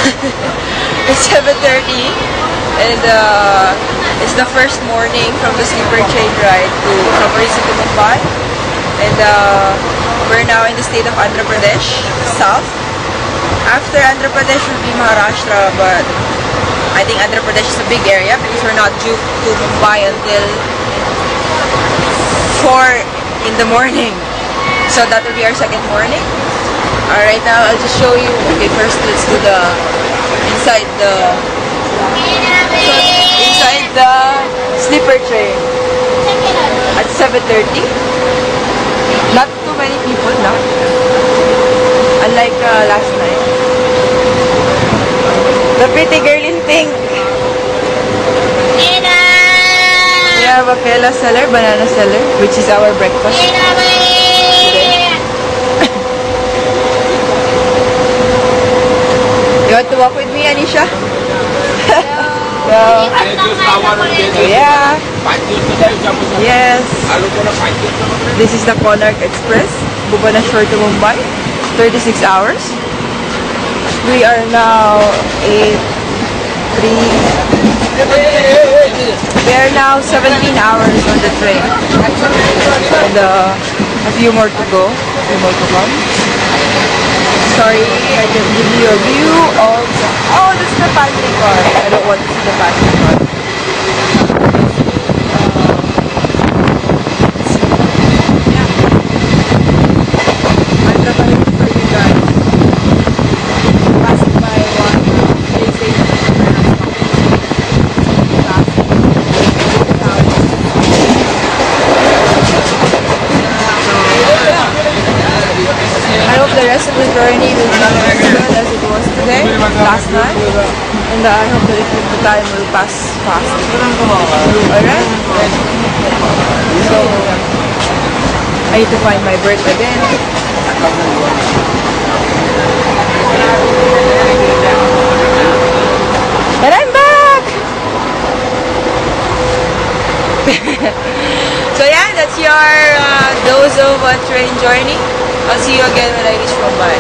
It's 7:30 and it's the first morning from the sleeper train ride to Rigor-Hagström to Mumbai. And we're now in the state of Andhra Pradesh, south. After Andhra Pradesh will be Maharashtra, but I think Andhra Pradesh is a big area because we're not due to Mumbai until 4 in the morning. So that will be our second morning. Alright, now I'll just show you. Okay, first let's do the inside the sleeper train at 7:30. Not too many people now, unlike last night. The pretty girl in pink. We have a Kela seller, banana seller, which is our breakfast today. You want to walk with me, Anisha? Yeah. Yes. This is the Konark Express, Bhubaneswar to Mumbai, 36 hours. We are now we are now 17 hours on the train, and a few more to go, a few more to come. Sorry, I can give you a view of oh, this is the pantry car. I don't want to see the pantry car. I'm traveling for you guys. Passing by one train station. I hope the rest of the journey will be as good as it was today, last night, and I hope that the time will pass fast. Alright? So, I need to find my berth again. And I'm back! So yeah, that's your dose of a train journey. I'll see you again when I reach Mumbai.